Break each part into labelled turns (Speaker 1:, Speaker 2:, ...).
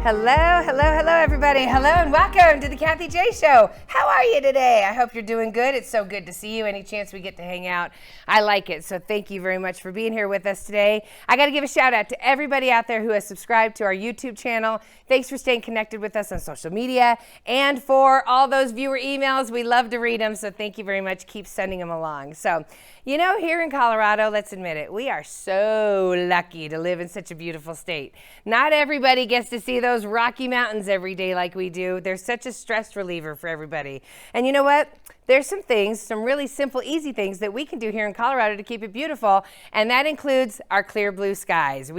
Speaker 1: Hello, everybody. Hello, and welcome to the Kathie J Show. How are you today? I hope you're doing good. It's so good to see you. Any chance we get to hang out, I like it. So thank you very much for being here with us today. I got to give a shout out to everybody out there who has subscribed to our YouTube channel. Thanks for staying connected with us on social media and for all those viewer emails. We love to read them, so thank you very much. Keep sending them along. So, you know, here in Colorado, let's admit it, we are so lucky to live in such a beautiful state. Not everybody gets to see those Rocky Mountains every day like we do. They're such a stress reliever for everybody. And you know what? There's some things, some really simple, easy things that we can do here in Colorado to keep it beautiful, and that includes our clear blue skies.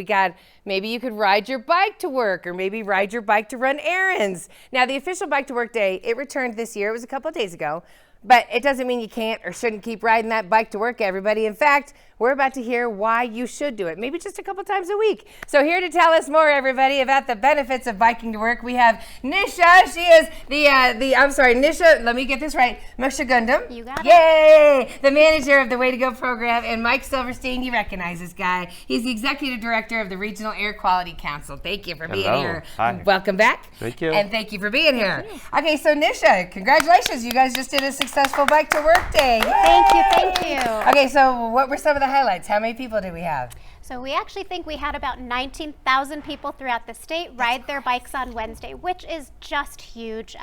Speaker 1: Maybe you could ride your bike to work, or maybe ride your bike to run errands. Now, the official Bike to Work Day, it returned this year. It was a couple of days ago. But it doesn't mean you can't or shouldn't keep riding that bike to work, everybody. In fact, we're about to hear why you should do it, maybe just a couple times a week. So here to tell us more, everybody, about the benefits of biking to work, we have Nisha. She is Nisha, let me get this right, Mushagundam.
Speaker 2: You got it.
Speaker 1: Yay! The manager of the Way to Go program, and Mike Silverstein, you recognize this guy. He's the executive director of the Regional Air Quality Council. Thank you for being here.
Speaker 3: Hi.
Speaker 1: Welcome back.
Speaker 3: Thank you.
Speaker 1: And thank you for being here. Okay, so Nisha, congratulations. You guys just did a successful Bike to Work Day. Yay!
Speaker 2: Thank you.
Speaker 1: Okay, so what were some of the highlights? How many people did we have?
Speaker 2: So we actually think we had about 19,000 people throughout the state ride their bikes on Wednesday, which is just huge.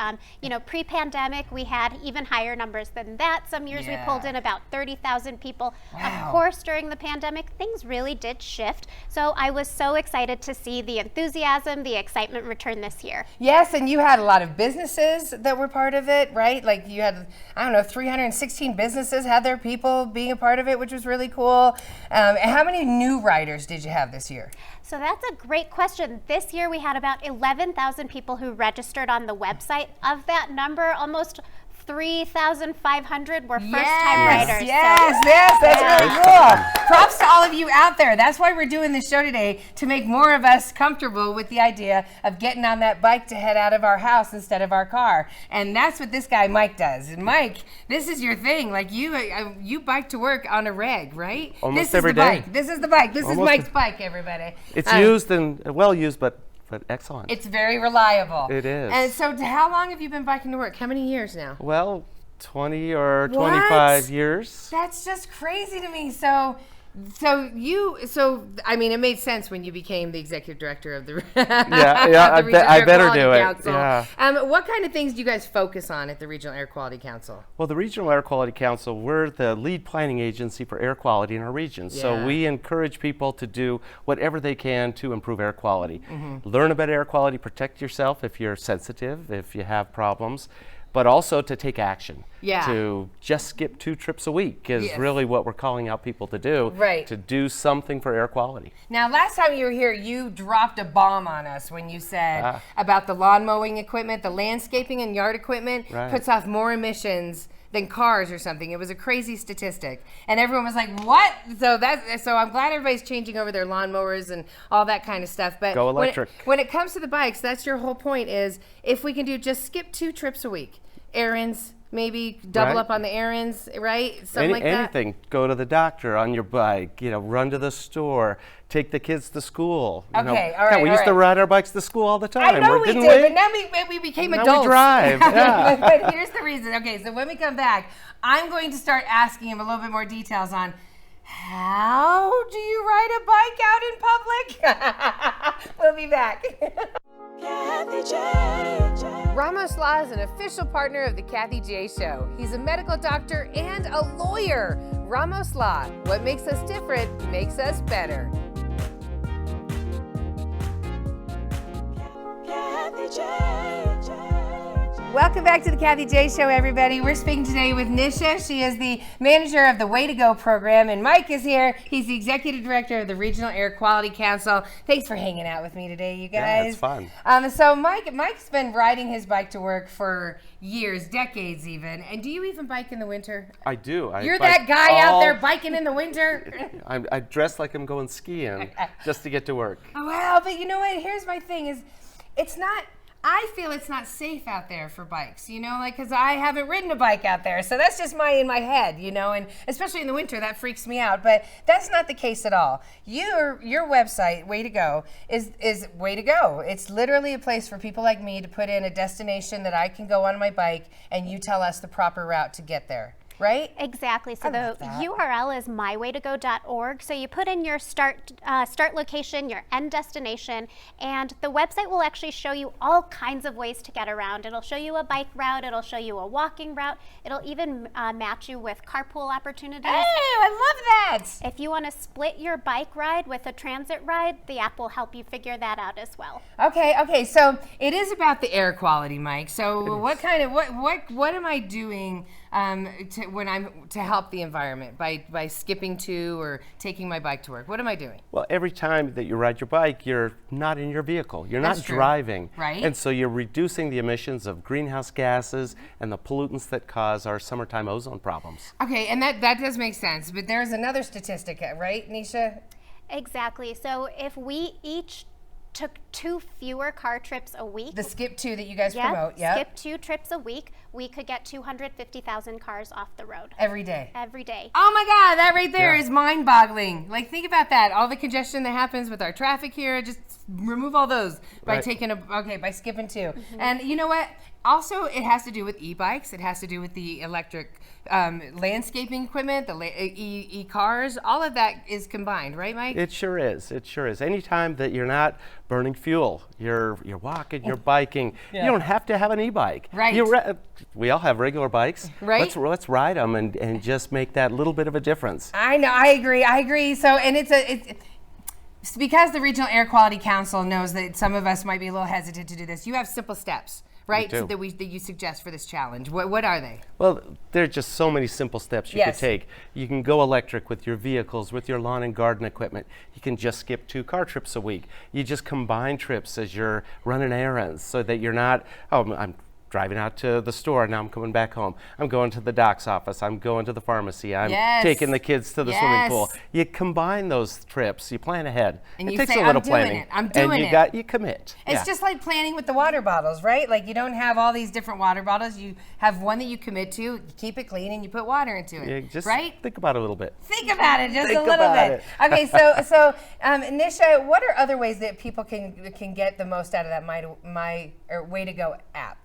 Speaker 2: Pre-pandemic, we had even higher numbers than that. Some years we pulled in about 30,000 people.
Speaker 1: Wow.
Speaker 2: Of course, during the pandemic, things really did shift. So I was so excited to see the enthusiasm, the excitement return this year.
Speaker 1: Yes, and you had a lot of businesses that were part of it, right? Like you had, 316 businesses had their people being a part of it, which was really cool. And how many new riders did you have this year?
Speaker 2: So that's a great question. This year we had about 11,000 people who registered on the website. Of that number, almost 3,500 were first-time riders.
Speaker 1: Yes, that's really cool. Props to all of you out there. That's why we're doing this show today, to make more of us comfortable with the idea of getting on that bike to head out of our house instead of our car. And that's what this guy, Mike, does. And Mike, this is your thing. Like you bike to work on a reg, right?
Speaker 3: Almost every day.
Speaker 1: This is the bike. This is Mike's bike, everybody.
Speaker 3: It's used and well used, but excellent.
Speaker 1: It's very reliable.
Speaker 3: It is.
Speaker 1: And so how long have you been biking to work? How many years now?
Speaker 3: Well, 20 or 25 years.
Speaker 1: That's just crazy to me. So it made sense when you became the executive director of the
Speaker 3: I better do it.
Speaker 1: Council.
Speaker 3: Yeah.
Speaker 1: What kind of things do you guys focus on at the Regional Air Quality Council?
Speaker 3: Well, the Regional Air Quality Council, we're the lead planning agency for air quality in our region.
Speaker 1: Yeah.
Speaker 3: So we encourage people to do whatever they can to improve air quality. Learn about air quality, protect yourself if you're sensitive, if you have problems, but also to take action.
Speaker 1: Yeah.
Speaker 3: To just skip 2 trips a week is really what we're calling out people to do.
Speaker 1: Right.
Speaker 3: To do something for air quality.
Speaker 1: Now, last time you were here, you dropped a bomb on us when you said about the lawn mowing equipment, the landscaping and yard equipment puts off more emissions than cars or something. It was a crazy statistic. And everyone was like, what? So I'm glad everybody's changing over their lawnmowers and all that kind of stuff. But
Speaker 3: go electric.
Speaker 1: When it comes to the bikes, that's your whole point, is if we can just skip 2 trips a week. Errands, maybe double up on the errands, right? Something like that.
Speaker 3: Anything. Go to the doctor on your bike, run to the store, take the kids to school.
Speaker 1: Okay, all right.
Speaker 3: We used to ride our bikes to school all the time.
Speaker 1: I know we did, but now we became adults.
Speaker 3: Now we drive, yeah.
Speaker 1: But here's the reason. Okay, so when we come back, I'm going to start asking him a little bit more details on how do you ride a bike out in public? We'll be back. Kathie J. Ramos Law is an official partner of the Kathie J Show. He's a medical doctor and a lawyer. Ramos Law, what makes us different makes us better. Kathie J. Welcome back to the Kathie J Show, everybody. We're speaking today with Nisha. She is the manager of the Way to Go program, and Mike is here. He's the executive director of the Regional Air Quality Council. Thanks for hanging out with me today, you guys.
Speaker 3: Yeah, it's fun.
Speaker 1: So Mike's been riding his bike to work for years, decades even. And do you even bike in the winter?
Speaker 3: I do.
Speaker 1: You're that guy out there biking in the winter?
Speaker 3: I dress like I'm going skiing just to get to work.
Speaker 1: Oh, wow, but you know what? Here's my thing is, it's not, I feel it's not safe out there for bikes, you know, like, because I haven't ridden a bike out there. So that's just in my head, you know, and especially in the winter, that freaks me out. But that's not the case at all. Your website, Way to Go, is Way to Go. It's literally a place for people like me to put in a destination that I can go on my bike, and you tell us the proper route to get there. Right?
Speaker 2: Exactly. So the URL is mywaytogo.org. So you put in your start location, your end destination, and the website will actually show you all kinds of ways to get around. It'll show you a bike route. It'll show you a walking route. It'll even match you with carpool opportunities.
Speaker 1: Hey, I love that.
Speaker 2: If you want to split your bike ride with a transit ride, the app will help you figure that out as well.
Speaker 1: Okay. So it is about the air quality, Mike. So what am I doing to help the environment by skipping to or taking my bike to work? What am I doing?
Speaker 3: Well, every time that you ride your bike, you're not in your vehicle. You're
Speaker 1: That's
Speaker 3: not
Speaker 1: true.
Speaker 3: driving.
Speaker 1: Right.
Speaker 3: And so you're reducing the emissions of greenhouse gases and the pollutants that cause our summertime ozone problems.
Speaker 1: Okay, and that does make sense. But there's another statistic, right, Nisha?
Speaker 2: Exactly. So if we each took 2 fewer car trips a week.
Speaker 1: The skip 2 that you guys promote, yeah.
Speaker 2: Skip 2 trips a week, we could get 250,000 cars off the road.
Speaker 1: Every day.
Speaker 2: Every day.
Speaker 1: Oh my God, that right there is mind-boggling. Like, think about that. All the congestion that happens with our traffic here, just remove all those by by skipping 2. And you know what? Also, it has to do with e-bikes. It has to do with the electric landscaping equipment, the e-cars. All of that is combined, right, Mike?
Speaker 3: It sure is. It sure is. Anytime that you're not burning fuel, you're walking, you're biking. You don't have to have an e-bike.
Speaker 1: Right.
Speaker 3: We all have regular bikes.
Speaker 1: Right.
Speaker 3: Let's ride them and just make that little bit of a difference.
Speaker 1: I know. I agree. So, and it's because the Regional Air Quality Council knows that some of us might be a little hesitant to do this. You have simple steps, right?
Speaker 3: We do.
Speaker 1: That you suggest for this challenge. What are they?
Speaker 3: Well, there are just so many simple steps you could take. You can go electric with your vehicles, with your lawn and garden equipment. You can just skip 2 car trips a week. You just combine trips as you're running errands so that you're not, I'm driving out to the store, now I'm coming back home. I'm going to the doc's office, I'm going to the pharmacy, I'm taking the kids to the swimming pool. You combine those trips, you plan ahead.
Speaker 1: And
Speaker 3: it
Speaker 1: you
Speaker 3: takes
Speaker 1: say,
Speaker 3: a little
Speaker 1: I'm doing
Speaker 3: planning.
Speaker 1: it. I'm doing
Speaker 3: and you commit.
Speaker 1: It's just like planning with the water bottles, right? Like, you don't have all these different water bottles. You have one that you commit to, you keep it clean, and you put water into it,
Speaker 3: Just
Speaker 1: right?
Speaker 3: think about it a little bit.
Speaker 1: Think about it just
Speaker 3: Think
Speaker 1: a little
Speaker 3: about
Speaker 1: bit.
Speaker 3: it.
Speaker 1: Okay, so Nisha, what are other ways that people can get the most out of that Way to Go app?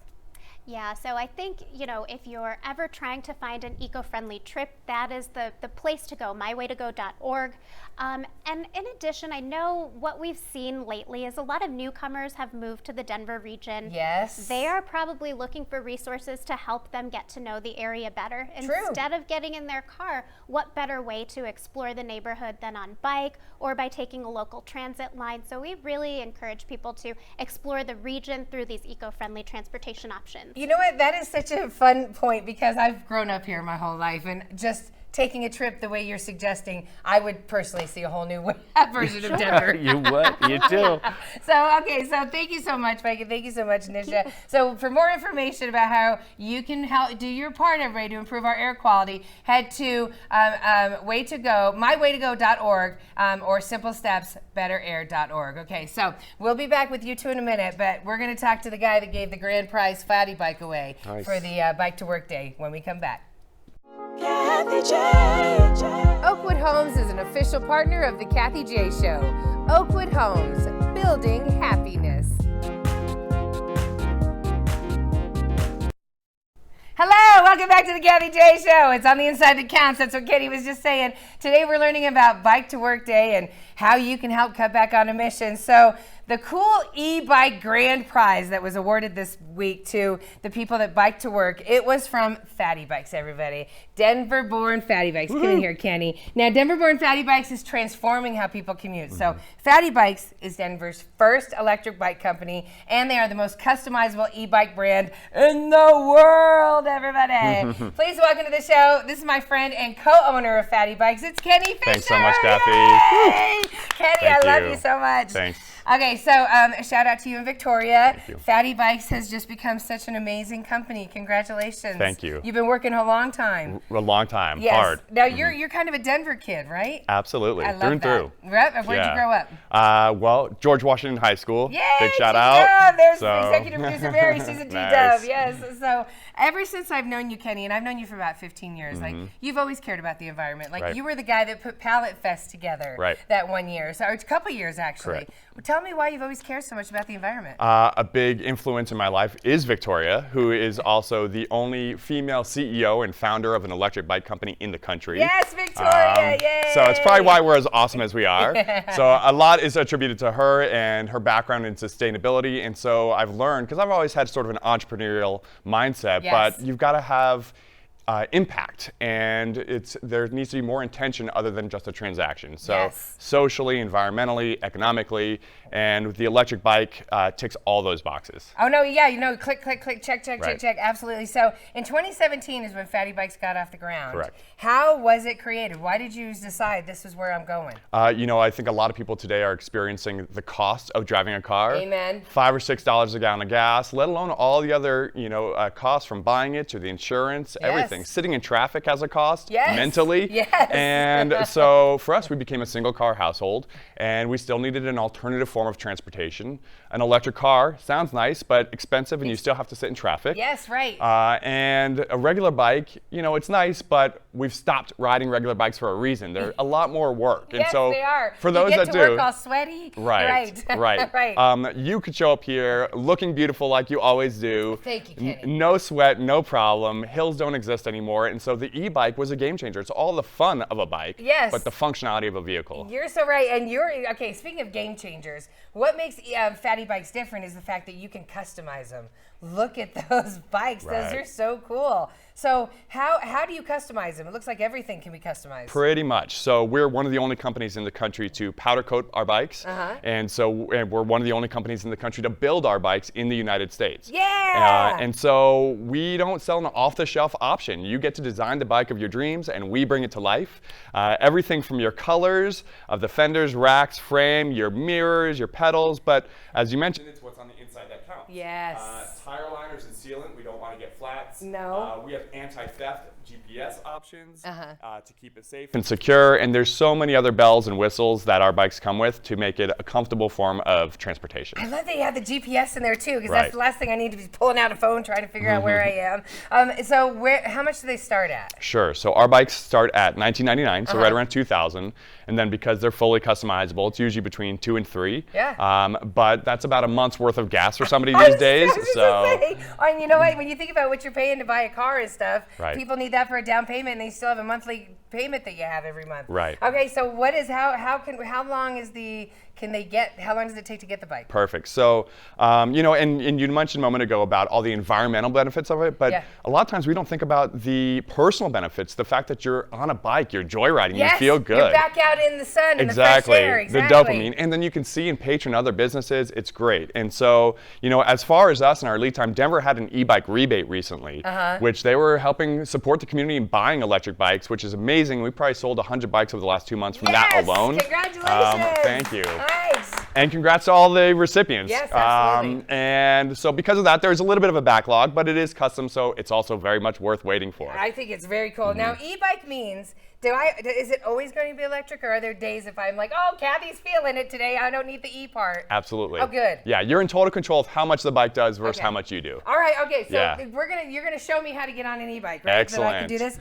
Speaker 2: Yeah, so I think, if you're ever trying to find an eco-friendly trip, that is the place to go, mywaytogo.org. And in addition, I know what we've seen lately is a lot of newcomers have moved to the Denver region.
Speaker 1: Yes.
Speaker 2: They are probably looking for resources to help them get to know the area better.
Speaker 1: True.
Speaker 2: Instead of getting in their car, what better way to explore the neighborhood than on bike or by taking a local transit line? So we really encourage people to explore the region through these eco-friendly transportation options.
Speaker 1: You know what? That is such a fun point because I've grown up here my whole life, and just taking a trip the way you're suggesting, I would personally see a whole new version of Denver.
Speaker 3: You would. You do.
Speaker 1: So thank you so much, Mike, and thank you so much, Nisha. So for more information about how you can help do your part, everybody, to improve our air quality, head to mywaytogo.org or simple steps betterair.org. Okay, so we'll be back with you 2 in a minute, but we're going to talk to the guy that gave the grand prize FattE-Bike away for the Bike to Work Day when we come back.
Speaker 4: Kathie J.
Speaker 1: Oakwood Homes is an official partner of the Kathie J Show. Oakwood Homes, building happiness. Hello, welcome back to the Kathie J Show. It's on the inside that counts. That's what Katie was just saying. Today we're learning about Bike to Work Day and how you can help cut back on emissions. So the cool e-bike grand prize that was awarded this week to the people that bike to work, it was from FattE-Bikes, everybody. Denver-born FattE-Bikes. Come in here, Kenny. Now, Denver-born FattE-Bikes is transforming how people commute. So FattE-Bikes is Denver's first electric bike company, and they are the most customizable e-bike brand in the world, everybody. Please welcome to the show. This is my friend and co-owner of FattE-Bikes. It's Kenny Fisher.
Speaker 5: Thanks so much, Kathy.
Speaker 1: Yay! Kenny,
Speaker 5: Thank
Speaker 1: I love
Speaker 5: you.
Speaker 1: you so much.
Speaker 5: Thanks.
Speaker 1: Okay, so a shout out to you in Victoria.
Speaker 5: Thank you.
Speaker 1: FattE-Bikes has just become such an amazing company. Congratulations.
Speaker 5: Thank you.
Speaker 1: You've been working a long time.
Speaker 5: A long time,
Speaker 1: Yes.
Speaker 5: hard.
Speaker 1: Now you're kind of a Denver kid, right?
Speaker 5: Absolutely,
Speaker 1: I love
Speaker 5: through and
Speaker 1: that.
Speaker 5: through.
Speaker 1: Right? Where'd you grow up?
Speaker 5: Well, George Washington High School.
Speaker 1: Yay!
Speaker 5: Big shout
Speaker 1: G-Dub.
Speaker 5: out.
Speaker 1: There's
Speaker 5: So-
Speaker 1: executive producer Mary. She's a G-Dub.
Speaker 5: Nice.
Speaker 1: Yes. So ever since I've known you, Kenny, and I've known you for about 15 years, like you've always cared about the environment. Like
Speaker 5: Right.
Speaker 1: you were the guy that put Pallet Fest together
Speaker 5: Right.
Speaker 1: that one year, or a couple years actually.
Speaker 5: Correct.
Speaker 1: Well, tell me why you've always cared so much about the environment.
Speaker 5: A big influence in my life is Victoria, who is also the only female CEO and founder of an electric bike company in the country.
Speaker 1: Yes, Victoria! Yay!
Speaker 5: So it's probably why we're as awesome as we are. So a lot is attributed to her and her background in sustainability. And so I've learned, because I've always had sort of an entrepreneurial mindset,
Speaker 1: Yes.
Speaker 5: but you've got to have impact, and there needs to be more intention other than just a transaction. So
Speaker 1: Yes.
Speaker 5: socially, environmentally, economically, and the electric bike ticks all those boxes.
Speaker 1: Oh no, yeah, click, click, click, check, check,
Speaker 5: Right.
Speaker 1: check, check, absolutely. So in 2017 is when FattE-Bikes got off the ground.
Speaker 5: Correct.
Speaker 1: How was it created? Why did you decide this is where I'm going?
Speaker 5: I think a lot of people today are experiencing the cost of driving a car.
Speaker 1: Amen.
Speaker 5: $5 or $6 a gallon of gas, let alone all the other, costs from buying it to the insurance,
Speaker 1: Yes.
Speaker 5: everything. Sitting in traffic has a cost,
Speaker 1: Yes.
Speaker 5: mentally.
Speaker 1: Yes.
Speaker 5: And so for us, we became a single car household, and we still needed an alternative form of transportation. An electric car sounds nice, but expensive, and you still have to sit in traffic.
Speaker 1: Yes, right.
Speaker 5: And a regular bike, it's nice, but we've stopped riding regular bikes for a reason. They're a lot more work.
Speaker 1: Yes,
Speaker 5: and so
Speaker 1: they are.
Speaker 5: for those
Speaker 1: you get
Speaker 5: that
Speaker 1: to
Speaker 5: do,
Speaker 1: work all sweaty.
Speaker 5: right,
Speaker 1: Right.
Speaker 5: right. You could show up here looking beautiful like you always do.
Speaker 1: Thank you, Kenny.
Speaker 5: No sweat, no problem. Hills don't exist anymore, and so the e-bike was a game changer. It's all the fun of a bike,
Speaker 1: Yes.
Speaker 5: but the functionality of a vehicle.
Speaker 1: You're so right, and okay. Speaking of game changers, what makes FattE-Bikes different is the fact that you can customize them. Look at those bikes; those
Speaker 5: Right.
Speaker 1: are so cool. So how do you customize them? It looks like everything can be customized.
Speaker 5: Pretty much. So we're one of the only companies in the country to powder coat our bikes, and we're one of the only companies in the country to build our bikes in the United States.
Speaker 1: Yeah.
Speaker 5: And so we don't sell an off-the-shelf option. You get to design the bike of your dreams, and we bring it to life. Everything from your colors of the fenders, racks, frame, your mirrors, your pedals, but as you mentioned, it's what's on the inside that counts.
Speaker 1: Yes.
Speaker 5: Tire liners and sealant, we don't want to get flats.
Speaker 1: No.
Speaker 5: We have anti-theft GPS options to keep it safe and secure, and there's so many other bells and whistles that our bikes come with to make it a comfortable form of transportation.
Speaker 1: I love that you have the GPS in there too, because
Speaker 5: Right.
Speaker 1: that's the last thing I need to be pulling out a phone trying to figure out where I am. How much do they start at?
Speaker 5: Sure. So our bikes start at $19.99, so right around $2,000, and then because they're fully customizable, it's usually between $2,000 and $3,000.
Speaker 1: Yeah.
Speaker 5: But that's about a month's worth of gas for somebody
Speaker 1: I
Speaker 5: these
Speaker 1: was
Speaker 5: days.
Speaker 1: just gonna say, and you know what? When you think about what you're paying to buy a car and stuff,
Speaker 5: Right.
Speaker 1: people need that for a down payment, and they still have a monthly payment that you have every month.
Speaker 5: Right.
Speaker 1: Okay. So how long does it take to get the bike?
Speaker 5: Perfect. So, and you mentioned a moment ago about all the environmental benefits of it, but
Speaker 1: Yeah.
Speaker 5: a lot of times we don't think about the personal benefits, the fact that you're on a bike, you're joyriding,
Speaker 1: Yes,
Speaker 5: you feel good.
Speaker 1: You're back out in the sun, in
Speaker 5: Exactly.
Speaker 1: the fresh air. Exactly.
Speaker 5: The dopamine. And then you can see and patron other businesses. It's great. And so, as far as us and our lead time, Denver had an e-bike rebate recently, which they were helping support the community in buying electric bikes, which is amazing. We probably sold 100 bikes over the last 2 months from that
Speaker 1: Yes!
Speaker 5: alone.
Speaker 1: Congratulations.
Speaker 5: Thank you.
Speaker 1: Nice.
Speaker 5: And congrats to all the recipients.
Speaker 1: Yes, absolutely.
Speaker 5: And so because of that, there's a little bit of a backlog, but it is custom, so it's also very much worth waiting for.
Speaker 1: I think it's very cool. Now, e-bike means, is it always going to be electric, or are there days if I'm like, oh, Kathie's feeling it today, I don't need the e part?
Speaker 5: Absolutely.
Speaker 1: Oh, good.
Speaker 5: Yeah, you're in total control of how much the bike does versus
Speaker 1: Okay.
Speaker 5: how much you do.
Speaker 1: All right, okay, so
Speaker 5: Yeah.
Speaker 1: you're gonna show me how to get on an e-bike, right?
Speaker 5: Excellent.
Speaker 1: So I can do this.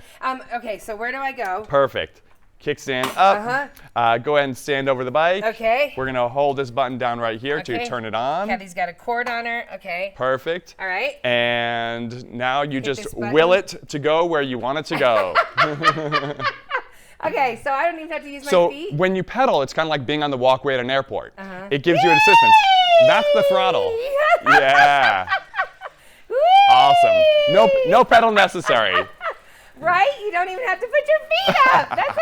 Speaker 1: Okay, so where do I go?
Speaker 5: Perfect. Kickstand up. Go ahead and stand over the bike.
Speaker 1: Okay.
Speaker 5: We're gonna hold this button down right here
Speaker 1: Okay.
Speaker 5: to turn it on.
Speaker 1: Kathie's got a cord on her. Okay.
Speaker 5: Perfect.
Speaker 1: All right.
Speaker 5: And now you
Speaker 1: Hit
Speaker 5: just
Speaker 1: this button.
Speaker 5: will it to go where you want it to go.
Speaker 1: Okay, so I don't even have to use my
Speaker 5: So
Speaker 1: feet.
Speaker 5: when you pedal, it's kind of like being on the walkway at an airport. It gives you an assistance. That's the throttle. Yeah. Awesome. No pedal necessary.
Speaker 1: Right? You don't even have to put your feet up. That's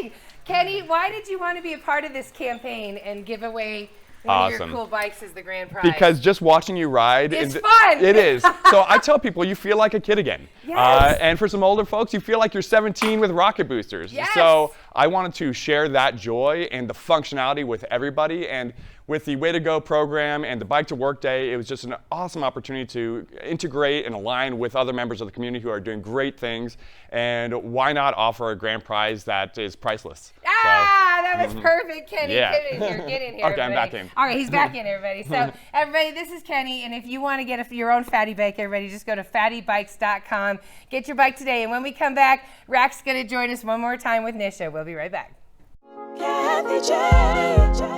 Speaker 1: amazing. Kenny, why did you want to be a part of this campaign and give away one of your
Speaker 5: Awesome.
Speaker 1: cool bikes as the grand prize?
Speaker 5: Because just watching you ride,
Speaker 1: It's fun.
Speaker 5: It is. So I tell people, you feel like a kid again.
Speaker 1: Yes.
Speaker 5: And for some older folks, you feel like you're 17 with rocket boosters.
Speaker 1: Yes.
Speaker 5: So I wanted to share that joy and the functionality with everybody. And with the Way to Go program and the Bike to Work Day, it was just an awesome opportunity to integrate and align with other members of the community who are doing great things. And why not offer a grand prize that is priceless?
Speaker 1: That was perfect, Kenny.
Speaker 5: Yeah.
Speaker 1: Get in here. Get in here.
Speaker 5: Okay, I'm
Speaker 1: everybody.
Speaker 5: back in.
Speaker 1: All right, he's back in, everybody. So, everybody, this is Kenny, and if you want to get your own FattE-Bike, everybody, just go to FattE-Bikes.com. Get your bike today, and when we come back, Rack's going to join us one more time with Nisha. We'll be right back.
Speaker 4: Kathie J.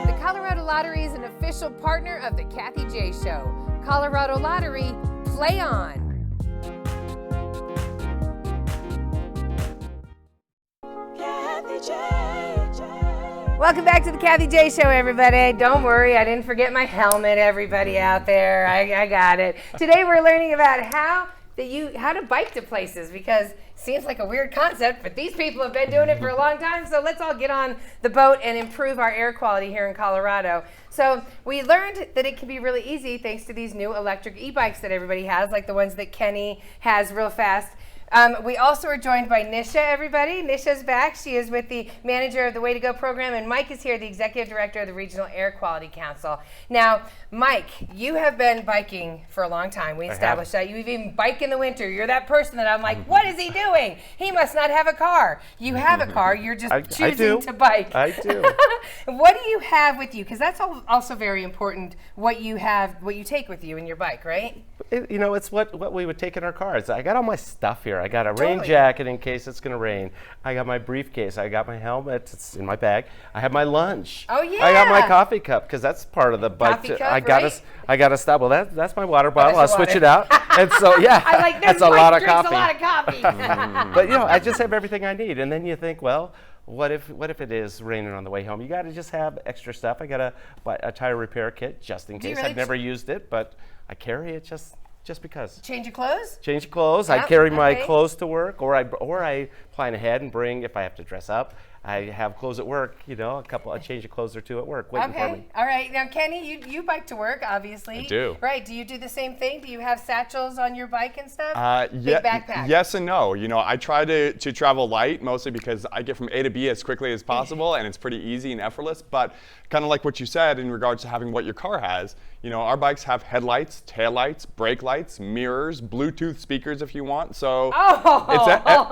Speaker 1: The Colorado Lottery is an official partner of the Kathie J Show. Colorado Lottery, play on.
Speaker 4: Kathie J.
Speaker 1: Welcome back to the Kathie J Show, everybody. Don't worry, I didn't forget my helmet, everybody out there. I got it. Today we're learning about how to bike to places, because it seems like a weird concept, but these people have been doing it for a long time, so let's all get on the boat and improve our air quality here in Colorado. So we learned that it can be really easy thanks to these new electric e-bikes that everybody has, like the ones that Kenny has real fast. We also are joined by Nisha, everybody. Nisha's back. She is with the manager of the Way to Go program, and Mike is here, the executive director of the Regional Air Quality Council. Now, Mike, you have been biking for a long time. We established that. You even bike in the winter. You're that person that I'm like, what is he doing? He must not have a car. You have a car. You're just choosing to bike.
Speaker 3: I do.
Speaker 1: What do you have with you? Because that's also very important, what you take with you in your bike, right?
Speaker 3: It's what we would take in our cars. I got all my stuff here. I got a rain jacket in case it's going to rain. I got my briefcase. I got my helmet. It's in my bag. I have my lunch.
Speaker 1: Oh, yeah.
Speaker 3: I got my coffee cup, because that's part of the bike.
Speaker 1: Coffee cup,
Speaker 3: I got to stop. Well, that's my water bottle. I'll
Speaker 1: your
Speaker 3: switch
Speaker 1: water.
Speaker 3: it out. And so, yeah,
Speaker 1: I like this.
Speaker 3: that's a lot of
Speaker 1: drinks
Speaker 3: coffee.
Speaker 1: a lot of coffee.
Speaker 3: But, I just have everything I need. And then you think, well, what if it is raining on the way home? You got to just have extra stuff. I got a tire repair kit just in case.
Speaker 1: Really
Speaker 3: I've never used it, but I carry it just because.
Speaker 1: Change your clothes?
Speaker 3: Change clothes.
Speaker 1: Yep,
Speaker 3: I carry my clothes to work, or I plan ahead and bring, if I have to dress up, I have clothes at work, a change of clothes or two at work waiting for me.
Speaker 1: All right. Now, Kenny, you bike to work, obviously.
Speaker 5: I do.
Speaker 1: Right. Do you do the same thing? Do you have satchels on your bike and stuff? Big backpack.
Speaker 5: Yes and no. I try to travel light, mostly because I get from A to B as quickly as possible, and it's pretty easy and effortless. But kind of like what you said in regards to having what your car has, our bikes have headlights, taillights, brake lights, mirrors, Bluetooth speakers if you want. So it's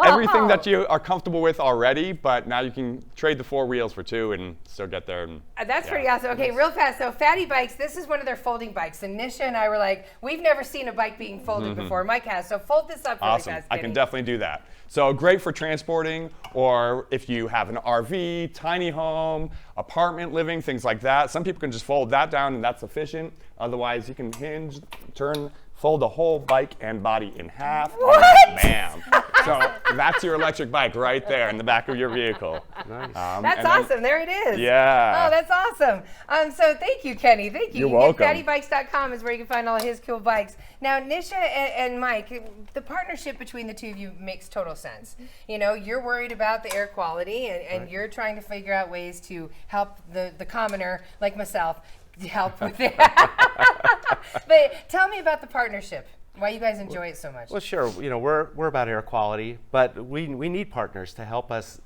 Speaker 5: everything that you are comfortable with already, but now you can trade the 4 wheels for 2 and still get there.
Speaker 1: That's pretty awesome. Okay, real fast. So FattE-Bikes, this is one of their folding bikes. And Nisha and I were like, we've never seen a bike being folded before. Mike has. So fold this up really
Speaker 5: Awesome.
Speaker 1: fast,
Speaker 5: I
Speaker 1: Kenny.
Speaker 5: can definitely do that. So great for transporting, or if you have an RV, tiny home, apartment living, things like that. Some people can just fold that down and that's efficient. Otherwise, you can hinge, fold the whole bike and body in half.
Speaker 1: What?
Speaker 5: Bam. So that's your electric bike right there in the back of your vehicle.
Speaker 3: Nice.
Speaker 1: That's awesome. There it is.
Speaker 5: Yeah.
Speaker 1: Oh, that's awesome. So thank you, Kenny. Thank you.
Speaker 5: You're welcome.
Speaker 1: FattE-Bikes.com is where you can find all of his cool bikes. Now, Nisha and Mike, the partnership between the two of you makes total sense. You're worried about the air quality, and you're trying to figure out ways to help the commoner like myself help with that. But tell me about the partnership. Why you guys enjoy it so much?
Speaker 3: Well, sure. We're about air quality, but we need partners to help us,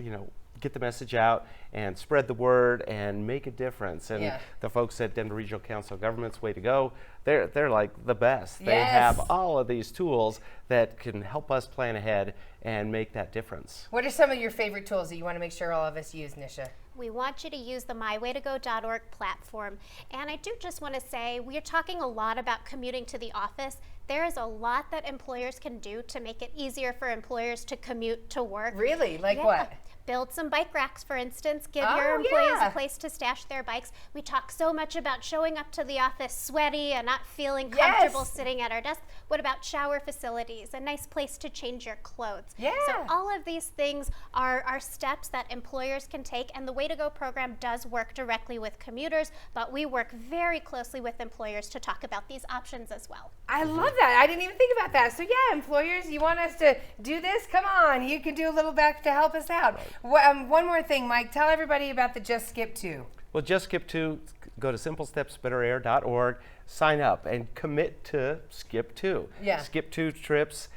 Speaker 3: get the message out and spread the word and make a difference. And the folks at Denver Regional Council of Governments, Way to Go, they're like the best.
Speaker 1: Yes.
Speaker 3: They have all of these tools that can help us plan ahead and make that difference.
Speaker 1: What are some of your favorite tools that you want to make sure all of us use, Nisha?
Speaker 2: We want you to use the mywaytogo.org platform. And I do just want to say, we're talking a lot about commuting to the office. There is a lot that employers can do to make it easier for employers to commute to work.
Speaker 1: Really? Like what?
Speaker 2: Build some bike racks, for instance. Give your employees a place to stash their bikes. We talk so much about showing up to the office sweaty and not feeling comfortable sitting at our desk. What about shower facilities? A nice place to change your clothes.
Speaker 1: Yeah.
Speaker 2: So all of these things are steps that employers can take, and the Way to Go program does work directly with commuters, but we work very closely with employers to talk about these options as well.
Speaker 1: I love that. I didn't even think about that. So yeah, employers, you want us to do this? Come on, you can do a little back to help us out. One more thing, Mike, tell everybody about the Just Skip 2.
Speaker 3: Well, Just Skip 2, go to simplestepsbetterair.org, sign up and commit to Skip 2.
Speaker 1: Yeah.
Speaker 3: Skip 2 trips.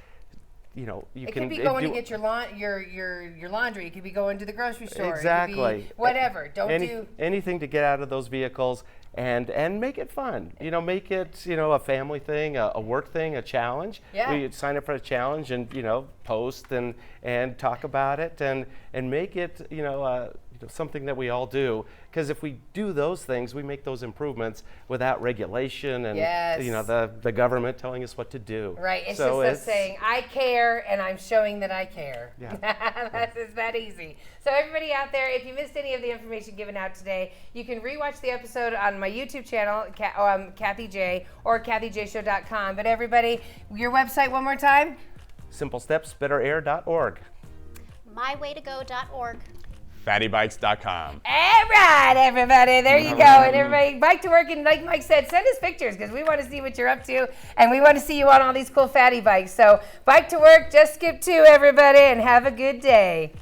Speaker 3: you know,
Speaker 1: It could be going to get your laundry. It could be going to the grocery store.
Speaker 3: Exactly.
Speaker 1: It could be whatever. Don't do
Speaker 3: anything to get out of those vehicles and make it fun. You know, make it, you know, a family thing, a work thing, a challenge.
Speaker 1: Yeah.
Speaker 3: We sign up for a challenge and, you know, post and talk about it and make it, you know, something that we all do. Because if we do those things, we make those improvements without regulation and you know, the government telling us what to do.
Speaker 1: Right. It's just us saying, I care, and I'm showing that I care.
Speaker 3: Yeah.
Speaker 1: It's that easy. So everybody out there, if you missed any of the information given out today, you can rewatch the episode on my YouTube channel, Kathie J, or KathieJShow.com. But everybody, your website one more time?
Speaker 3: SimpleStepsBetterAir.org.
Speaker 2: mywaytogo.org.
Speaker 5: FattE-Bikes.com.
Speaker 1: All right, everybody, there you go. And everybody, bike to work, and like Mike said, send us pictures because we want to see what you're up to, and we want to see you on all these cool FattE bikes. So bike to work, just skip 2, everybody, and have a good day.